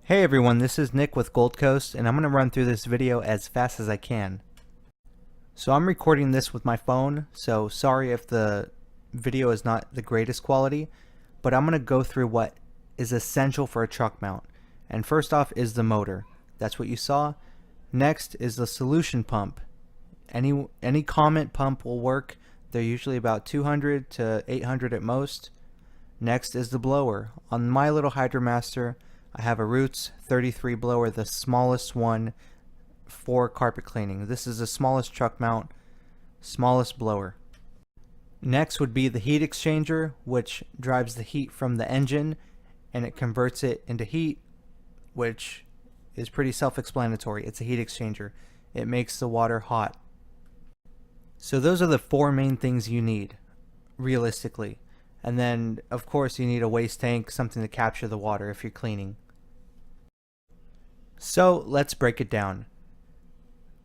Hey everyone, this is Nick with Gold Coast, and I'm going to run through this video as fast as I can. So I'm recording this with my phone, so sorry if the video is not the greatest quality, but I'm going to go through what is essential for a truck mount. And first off is the motor. That's what you saw. Next is the solution pump. Any Comet pump will work. They're usually about 200 to 800 at most. Next is the blower. On my little Hydromaster, I have a Roots 33 blower, the smallest one for carpet cleaning. This is the smallest truck mount, smallest blower. Next would be the heat exchanger, which drives the heat from the engine and it converts it into heat, which is pretty self-explanatory. It's a heat exchanger. It makes the water hot. So those are the four main things you need, realistically. And then, of course, you need a waste tank, something to capture the water if you're cleaning. So let's break it down.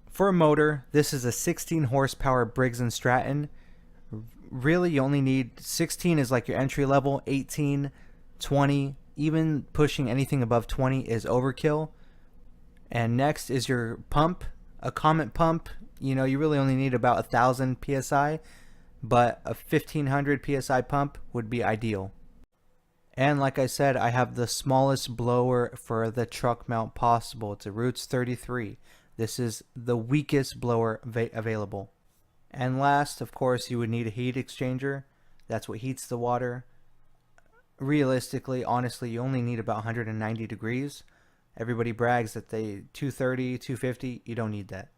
For a motor, this is a 16 horsepower Briggs & Stratton. Really, you only need 16 is like your entry level, 18, 20, even pushing anything above 20 is overkill. And next is your pump, a Comet pump. You know, you really only need about 1,000 psi. But a 1500 psi pump would be ideal. And like I said, I have the smallest blower for the truck mount possible. It's a Roots 33. This is the weakest blower available. And last, of course, you would need a heat exchanger. That's what heats the water. Realistically, honestly, you only need about 190 degrees. Everybody brags that they 230, 250. You don't need that.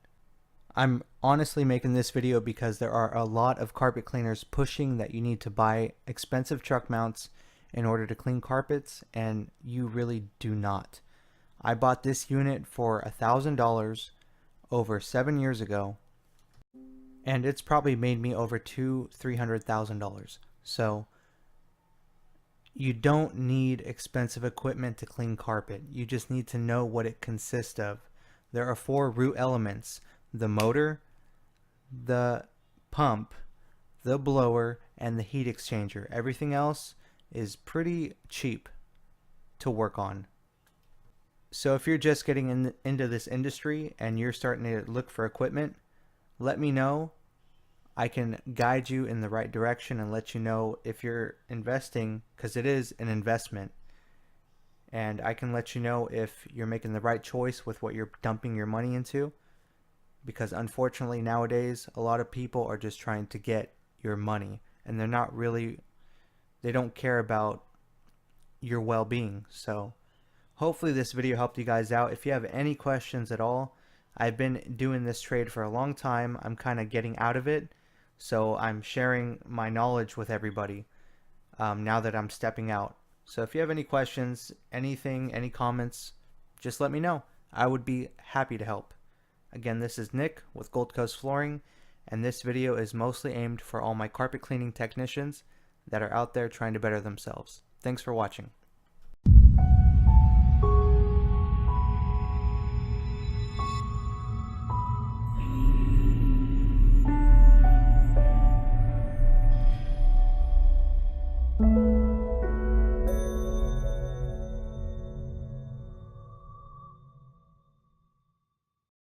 I'm honestly making this video because there are a lot of carpet cleaners pushing that you need to buy expensive truck mounts in order to clean carpets, and you really do not. I bought this unit for $1,000 over 7 years ago, and it's probably made me over $300,000. So you don't need expensive equipment to clean carpet. You just need to know what it consists of. There are 4 root elements: the motor, the pump, the blower, and the heat exchanger. Everything else is pretty cheap to work on. So if you're just getting into this industry and you're starting to look for equipment, let me know. I can guide you in the right direction and let you know if you're investing, because it is an investment. And I can let you know if you're making the right choice with what you're dumping your money into. Because unfortunately nowadays a lot of people are just trying to get your money, and they don't care about your well-being. So hopefully this video helped you guys out. If you have any questions at all, I've been doing this trade for a long time. I'm kind of getting out of it, so I'm sharing my knowledge with everybody now that I'm stepping out. So if you have any questions, anything, any comments, just let me know. I would be happy to help. Again, this is Nick with Gold Coast Flooring, and this video is mostly aimed for all my carpet cleaning technicians that are out there trying to better themselves. Thanks for watching.